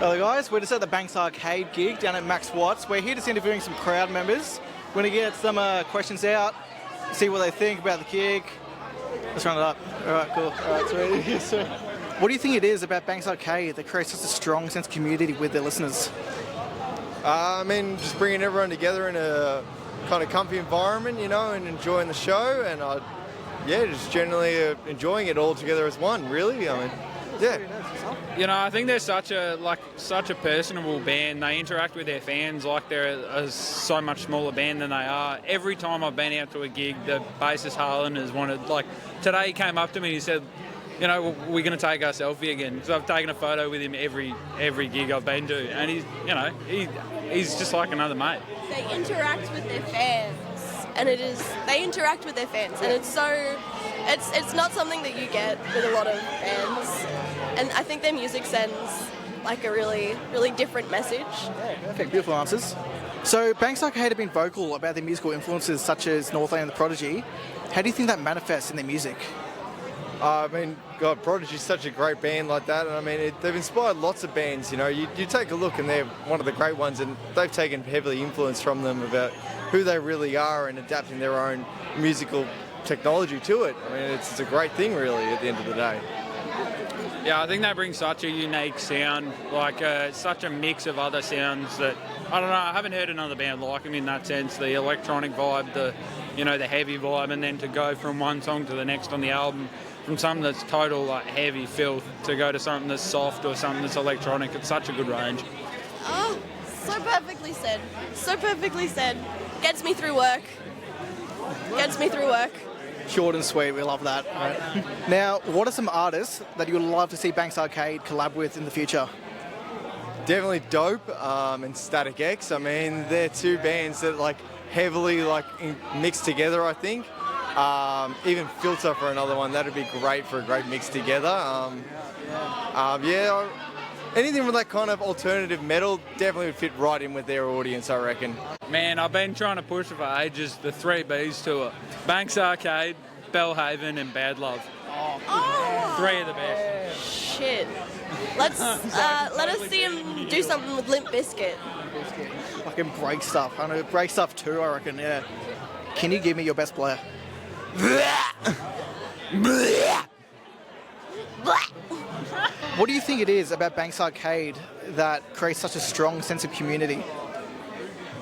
Hello guys, we're just at the Banks Arcade gig down at Max Watts. We're here just interviewing some crowd members. We're going to get some questions out, see what they think about the gig. Let's run it up. Alright, cool. Alright, sweet. What do you think it is about Banks Arcade that creates such a strong sense of community with their listeners? Just bringing everyone together in a kind of comfy environment, and enjoying the show, and just generally enjoying it all together as one, really. I think they're such a personable band. They interact with their fans like they're a so much smaller band than they are. Every time I've been out to a gig, the bassist Harlan has wanted, today he came up to me and he said, we're going to take our selfie again. So I've taken a photo with him every gig I've been to, and he's just like another mate. They interact with their fans, and it's not something that you get with a lot of bands, and I think their music sends like a really, really different message. Yeah, perfect, beautiful answers. So Banks Arcade have been vocal about their musical influences such as Northlane and The Prodigy. How do you think that manifests in their music? Prodigy's such a great band like that, and they've inspired lots of bands. You take a look and they're one of the great ones, and they've taken heavily influence from them about who they really are and adapting their own musical technology to it. It's a great thing, really, at the end of the day. Yeah, I think they bring such a unique sound, such a mix of other sounds that, I don't know, I haven't heard another band like them in that sense. The electronic vibe, the heavy vibe, and then to go from one song to the next on the album, from something that's total heavy filth to go to something that's soft or something that's electronic. It's such a good range. Oh, so perfectly said. So perfectly said. Gets me through work. Short and sweet, we love that. Right. Now, what are some artists that you would love to see Banks Arcade collab with in the future? Definitely Dope and Static X. They're two bands that heavily mixed together, I think. Even Filter for another one, that'd be great for a great mix together. Anything with that kind of alternative metal definitely would fit right in with their audience, I reckon. Man, I've been trying to push for ages the 3Bs tour. Banks Arcade, Bellhaven and Bad Love. Oh. Three of the best. Shit. Let us see him do something with Limp Bizkit. Fucking break stuff. I know, break stuff too, I reckon, yeah. Can you give me your best player? What do you think it is about Banks Arcade that creates such a strong sense of community?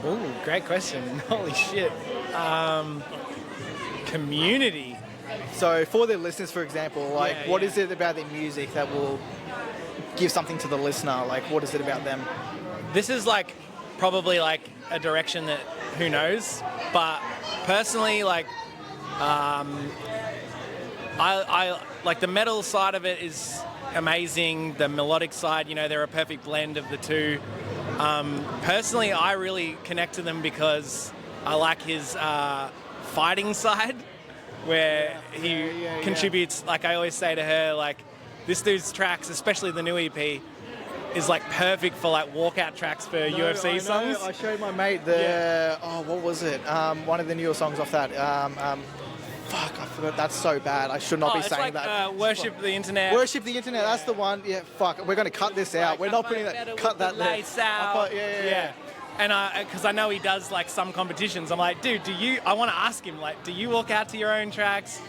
Ooh, great question. Holy shit. Community. So for their listeners, for example, what is it about their music that will give something to the listener? What is it about them? This is probably a direction that who knows, but personally, I like the metal side of it is amazing. The melodic side, they're a perfect blend of the two. Personally, I really connect to them because I like his fighting side, where he contributes. I always say to her, this dude's tracks, especially the new EP, is perfect for walkout tracks for UFC songs. I showed my mate what was it? One of the newer songs off that. Fuck, I forgot. That's so bad. I should not be saying that. Worship the Internet. Worship the Internet. That's the one. Yeah, fuck. We're going to cut this out. We're not putting that. Cut that there. Yeah. And because I know he does some competitions, I'm like, dude, I want to ask him, do you walk out to your own tracks?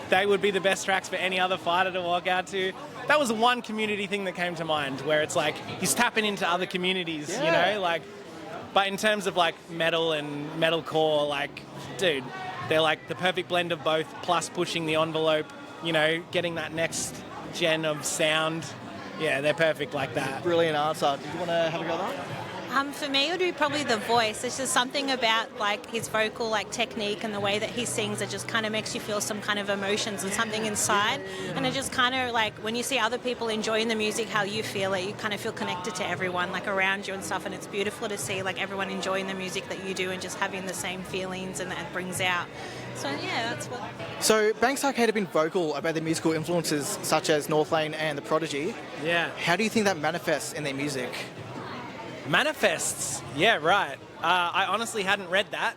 They would be the best tracks for any other fighter to walk out to. That was one community thing that came to mind, where it's he's tapping into other communities, But in terms of metal and metalcore, dude, they're the perfect blend of both, plus pushing the envelope, getting that next gen of sound. Yeah, they're perfect like that. Brilliant answer. Did you want to have a go at that? For me, it would be probably the voice. It's just something about his vocal technique and the way that he sings that just kind of makes you feel some kind of emotions and something inside. And it just kind of when you see other people enjoying the music, how you feel it, you kind of feel connected to everyone around you and stuff. And it's beautiful to see everyone enjoying the music that you do and just having the same feelings and that it brings out. So yeah, that's what. So Banks Arcade have been vocal about their musical influences such as Northlane and The Prodigy. Yeah. How do you think that manifests in their music? Manifests. Yeah, right. I honestly hadn't read that.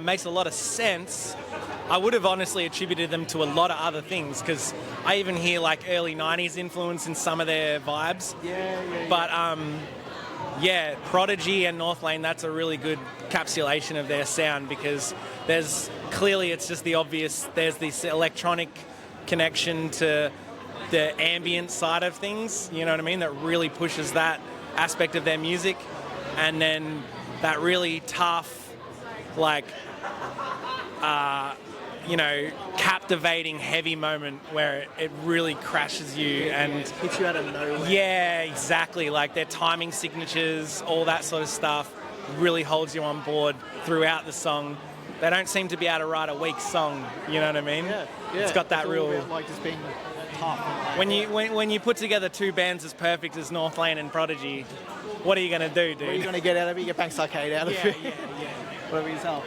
Makes a lot of sense. I would have honestly attributed them to a lot of other things, because I even hear like early 90s influence in some of their vibes. But yeah, Prodigy and North Lane, that's a really good encapsulation of their sound, because there's clearly, it's just the obvious, there's this electronic connection to the ambient side of things, you know what I mean, that really pushes that aspect of their music, and then that really tough, like, you know, captivating heavy moment where it really crashes you and hits you out of nowhere. Yeah, exactly. Like their timing signatures, all that sort of stuff really holds you on board throughout the song. They don't seem to be able to write a weak song, you know what I mean? Yeah. It's got that all real... about, like, just being tough. When you put together two bands as perfect as North Lane and Prodigy, what are you going to do, dude? What are you going to get out of it? You get Banks Arcade out of it. Yeah. Whatever yourself.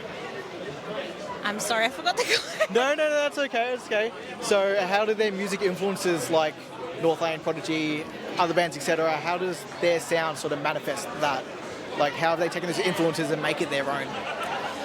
I'm sorry, I forgot the question. No, that's okay. It's okay. So, how do their music influences, like North Lane, Prodigy, other bands, etc.? How does their sound sort of manifest that? Like, how have they taken those influences and make it their own?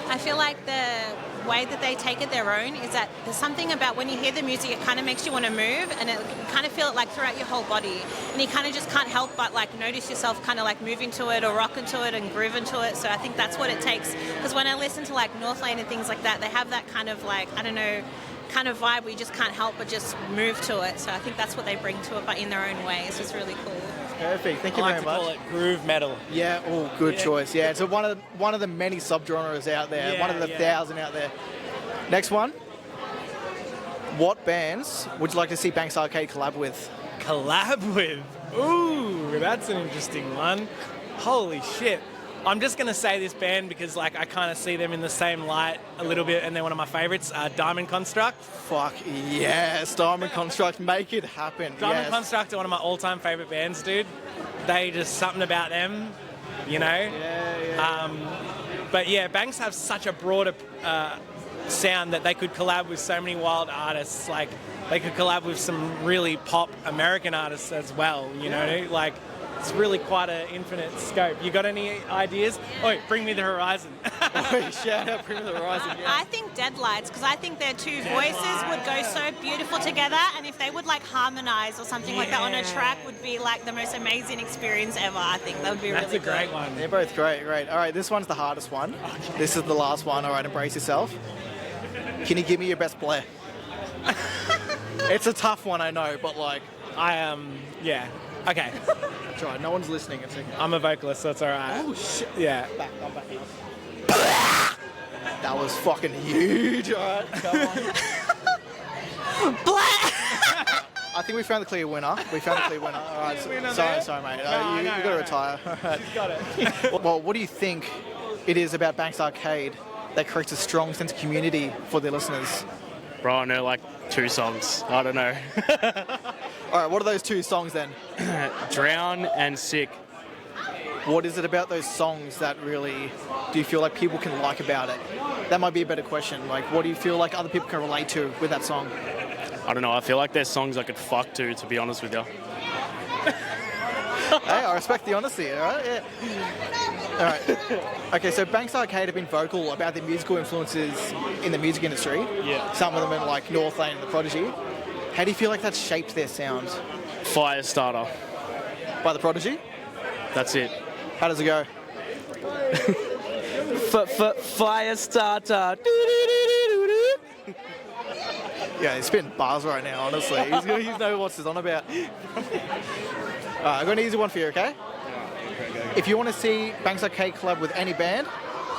I feel like the way that they take it their own is that there's something about when you hear the music, it kind of makes you want to move, and it kind of feel it like throughout your whole body, and you kind of just can't help but like notice yourself kind of like moving to it or rocking to it and grooving to it. So I think that's what it takes, because when I listen to like North Lane and things like that, they have that kind of like, I don't know, kind of vibe where you just can't help but just move to it. So I think that's what they bring to it, but in their own way. It's just really cool. Perfect. Thank you I very like to much. call it groove metal. Yeah, good choice. Yeah, it's one of the many subgenres out there. Yeah, one of the 1,000 out there. Next one. What bands would you like to see Banks Arcade collab with? Collab with? Ooh, that's an interesting one. Holy shit. I'm just going to say this band because like I kind of see them in the same light a little bit, and they're one of my favourites, Diamond Construct. Fuck yes, Diamond Construct, make it happen. Diamond yes. Construct are one of my all-time favourite bands, dude. They just, something about them, you know? Yeah. But yeah, Banks have such a broader sound that they could collab with so many wild artists. Like, they could collab with some really pop American artists as well, you know? Like, it's really quite an infinite scope. You got any ideas? Oh, Bring Me the Horizon. Shout out Bring Me the Horizon. Yeah. I think Deadlights, because I think their two voices would go so beautiful together, and if they would like harmonize or something like that on a track, would be like the most amazing experience ever. I think that would be That's really a great good. one. They're both great. All right, this one's the hardest one. Okay. This is the last one. All right, embrace yourself. Can you give me your best Blair? It's a tough one, I know, but like... Yeah. Okay. Try. No one's listening. It's okay. I'm a vocalist, so it's alright. Oh, shit. Yeah. I'm back here. That was fucking huge. All right, come on. I think we found the clear winner. All right, sorry, mate. You got to retire. All right. She's got it. Well, what do you think it is about Banks Arcade that creates a strong sense of community for their listeners? Bro, I know like 2 songs. I don't know. All right, what are those 2 songs then? Drown and Sick. What is it about those songs that really do you feel like people can like about it? That might be a better question. Like, what do you feel like other people can relate to with that song? I don't know. I feel like there's songs I could fuck to be honest with you. Hey, I respect the honesty, all right? Yeah. All right. Okay, so Banks Arcade have been vocal about their musical influences in the music industry. Yeah. Some of them in like North Lane and the Prodigy. How do you feel like that's shaped their sound? Firestarter. By the Prodigy? That's it. How does it go? Firestarter. Yeah, he's spitting bars right now, honestly. He's know what he's on about. I've got an easy one for you, okay? If you want to see Banks Arcade collab with any band,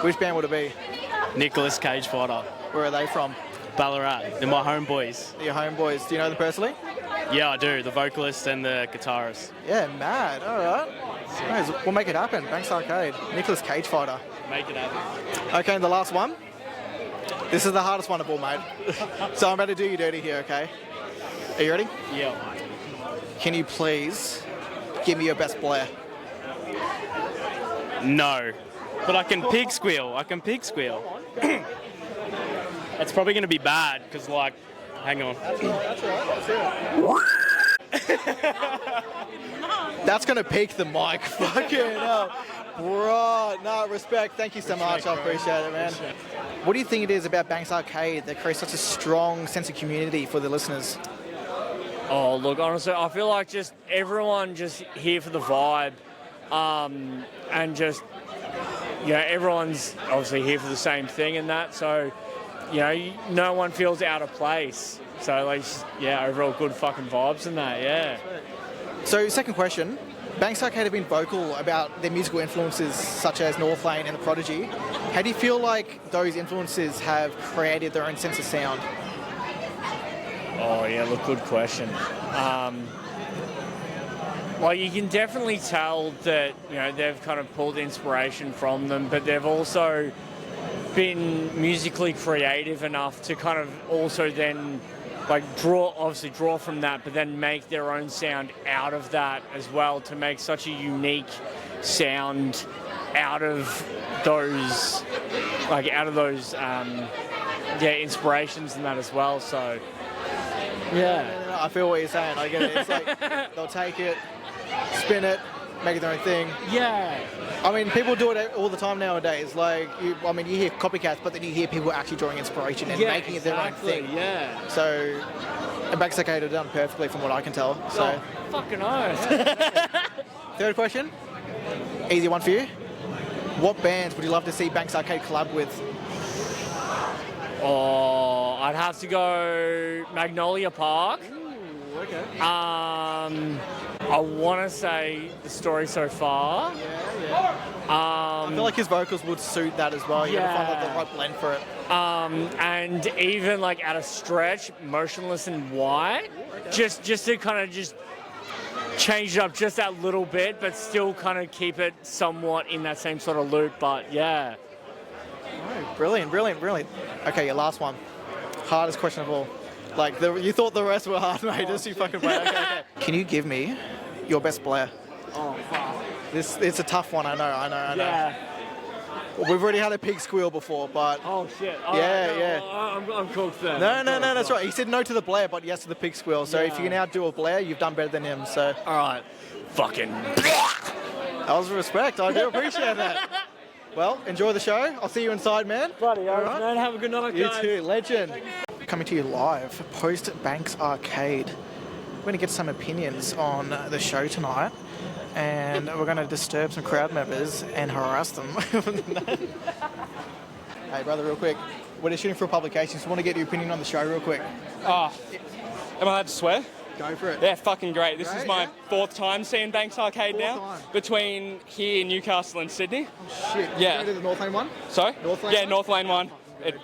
which band would it be? Nicolas Cage Fighter. Where are they from? Ballarat. They're my homeboys. Your homeboys. Do you know them personally? Yeah, I do. The vocalist and the guitarist. Yeah, mad. All right. Nice. We'll make it happen. Banks Arcade. Nicolas Cage Fighter. Make it happen. Okay, and the last one. This is the hardest one of all, mate. So I'm about to do you dirty here, okay? Are you ready? Yeah. Can you please give me your best Blair? No. But I can pig squeal. It's probably going to be bad because, like, hang on. That's all right. Let's hear it. That's going to peak the mic. Fucking hell. Bro, no, respect. Thank you so much. I appreciate it, man. What do you think it is about Banks Arcade that creates such a strong sense of community for the listeners? Oh, look, honestly, I feel like just everyone just here for the vibe, and just, everyone's obviously here for the same thing and that, so, no one feels out of place. So, overall good fucking vibes and that, yeah. So, second question. Banks Arcade have been vocal about their musical influences such as North Lane and The Prodigy. How do you feel like those influences have created their own sense of sound? Oh, yeah, look, good question. You can definitely tell that, they've kind of pulled inspiration from them, but they've also been musically creative enough to kind of also then draw from that, but then make their own sound out of that as well to make such a unique sound out of those inspirations and that as well. So, yeah. I feel what you're saying. I get it. It's like they'll take it, spin it, make it their own thing. Yeah. I mean, people do it all the time nowadays. You hear copycats, but then you hear people actually drawing inspiration and making it their own thing. Yeah. So, and Banks Arcade have done perfectly from what I can tell. So, fucking oath. Third question, easy one for you. What bands would you love to see Banks Arcade collab with? Oh, I'd have to go Magnolia Park. Ooh, okay. I want to say The Story So Far. Yeah. I feel like his vocals would suit that as well. You gotta find the right blend for it. And even at a stretch, Motionless in White, just to kind of just change it up just that little bit, but still kind of keep it somewhat in that same sort of loop. But yeah. Oh, brilliant. Okay, your last one. Hardest question of all. You thought the rest were hard, mate. Just you fucking play. Okay. Can you give me your best Blair? Oh, fuck. It's a tough one, I know. Yeah. We've already had a pig squeal before, but... Oh, shit. Yeah. I'm cooked then. No, that's right. He said no to the Blair, but yes to the pig squeal. So if you can outdo a Blair, you've done better than him, so... All right. Fucking... That was respect. I do appreciate that. Well, enjoy the show. I'll see you inside, man. Bloody all right. Man, have a good night, you guys. You too, legend. Coming to you live, post Banks Arcade. We're going to get some opinions on the show tonight, and we're going to disturb some crowd members and harass them. Hey, brother, real quick. We're just shooting for a publication, so I want to get your opinion on the show real quick. Oh, am I allowed to swear? Go for it. Yeah, fucking great. This is my fourth time seeing Banks Arcade Fourth now. time. Between here, Newcastle and Sydney. Oh, shit. Yeah. Did you go to the North Lane one? Sorry? North Lane yeah, one? North Lane one.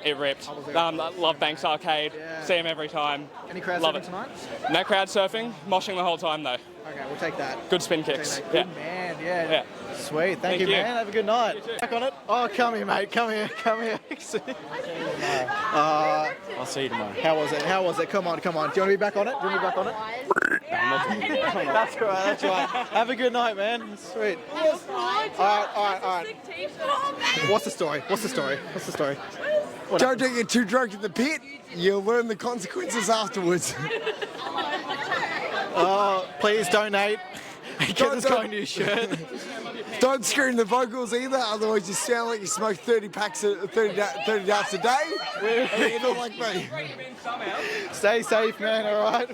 It ripped. I love Banks Arcade. Yeah. See them every time. Any crowd love surfing it. tonight? No crowd surfing. Moshing the whole time though. Okay, we'll take that. Good spin kicks. Good man, yeah. Yeah. Sweet, thank you, man. Have a good night. Back on it. Oh, come here, mate. Come here. I'll see you tomorrow. How was it? Come on. Do you want to be back on it? That's right. Have a good night, man. Sweet. All right. What's the story? Don't get too drunk in the pit. You'll learn the consequences afterwards. Please donate. Get this guy a new shirt. Don't scream the vocals either, otherwise you sound like you smoke 30 darts a day. Either like me. Stay safe, man, all right?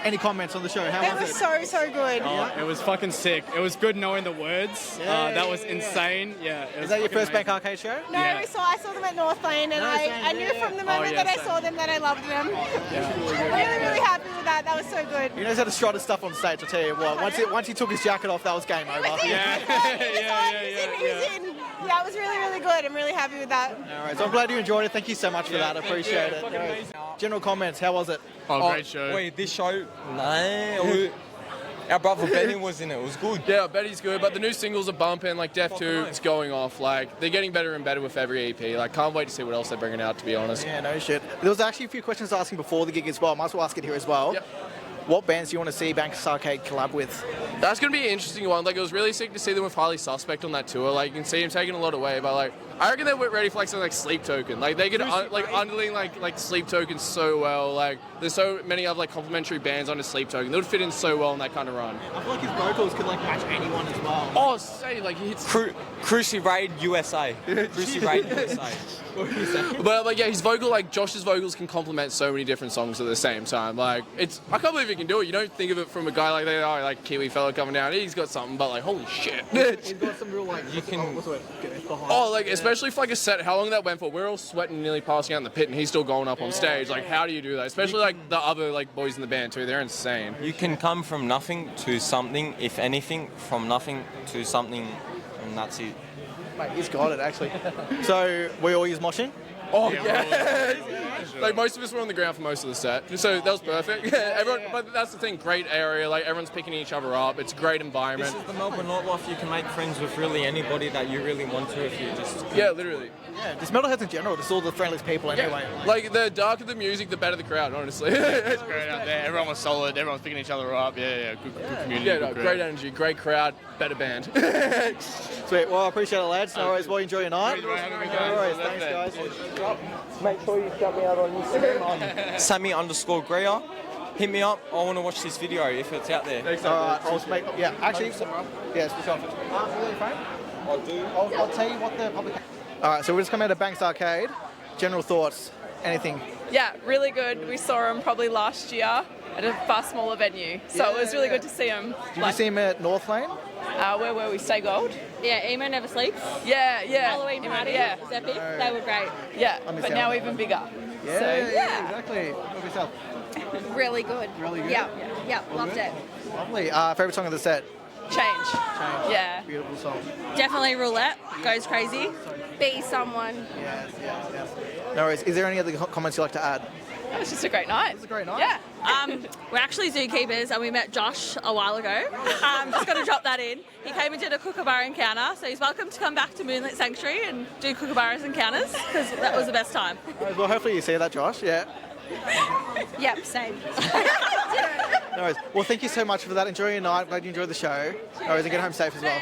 Any comments on the show? How was it? so good. Oh, it was fucking sick. It was good knowing the words. That was insane. Yeah. Is that your first Bank Arcade show? No, I saw them at North Lane, and I knew from the moment that I saw them that I loved them. Really happy with that. That was so good. He knows how to strut his stuff on stage, I'll tell you what. Once he took his jacket off, that was game over. He was in. Yeah, it was really good. I'm really happy with that. All right, so I'm glad you enjoyed it. Thank you so much for that. I appreciate it. Amazing. General comments, how was it? Oh, great show. Wait, this show? Nah. Our brother Benny was in it. It was good. Yeah, Betty's good, but the new singles are bumping. Death 2, it's going off. They're getting better and better with every EP. Can't wait to see what else they're bringing out, to be honest. Yeah, no shit. There was actually a few questions asking before the gig as well. Might as well ask it here as well. Yep. What bands do you want to see Banks Arcade collab with? That's going to be an interesting one. It was really sick to see them with Highly Suspect on that tour. You can see him taking a lot away, but I reckon they were ready for like something like Sleep Token. Like they could underling like Sleep Token so well. Like there's so many other like complementary bands under Sleep Token. They would fit in so well in that kind of run. I feel like his vocals could like match anyone as well. Oh, say like he hits. Cruci Raid USA. Cruci Raid USA. But like yeah, his vocal like Josh's vocals can complement so many different songs at the same time. Like I can't believe he can do it. You don't think of it from a guy like that. Oh, like Kiwi fella coming down. He's got something, but like holy shit. He's got some real like. Oh, like especially for like a set, how long that went for? We're all sweating, nearly passing out in the pit, and he's still going up on stage. Like, how do you do that? Especially like the other like boys in the band too. They're insane. You can come from nothing to something, if anything, from nothing to something, and that's it. Mate, he's got it actually. So we all use moshing. Oh yeah. Like most of us were on the ground for most of the set, so that was perfect. Everyone, but that's the thing, great area. Like everyone's picking each other up. It's a great environment. This is the Melbourne nightlife. You can make friends with really anybody that you really want to if you just. Yeah, literally. Yeah, just metalheads in general, just all the friendliest people anyway. Yeah. Like the darker the music, the better the crowd. Honestly, It's great out there. Everyone was solid. Everyone's picking each other up. Yeah. Good community. Yeah, good great energy, great crowd, better band. Sweet. Well, I appreciate it, lads. No worries. Well, enjoy your night. No worries. Thanks, guys. Make sure you shout me out on Instagram on Sammy_Greer. Hit me up. I want to watch this video if it's out there. Alright, I'll make. Yeah, actually, yeah, switch off. I'll tell you what the public. Alright, so we're just coming out of Banks Arcade. General thoughts? Anything? Yeah, really good. We saw him probably last year at a far smaller venue, so it was really good to see him. Did you see him at North Lane? Where were we? Stay Gold? Yeah, Emo Never Sleeps. Yeah. Halloween party. Yeah. Epic. They were great. Yeah, but now even bigger. Yeah, So, yeah, exactly. What about yourself? Really good. Really good? Yeah, loved it. Lovely. Favourite song of the set? Change. Yeah. Beautiful song. Definitely Roulette. Goes crazy. Be someone. Yes. No worries. Is there any other comments you'd like to add? It was just a great night. It was a great night. Yeah. We're actually zookeepers and we met Josh a while ago. Just going to drop that in. He came and did a Kookaburra encounter, so he's welcome to come back to Moonlit Sanctuary and do Kookaburras encounters because that was the best time. Well, hopefully you see that, Josh. Yeah. Yep, same. No worries. Well, thank you so much for that. Enjoy your night. Glad you enjoyed the show. No worries. And get home safe as well.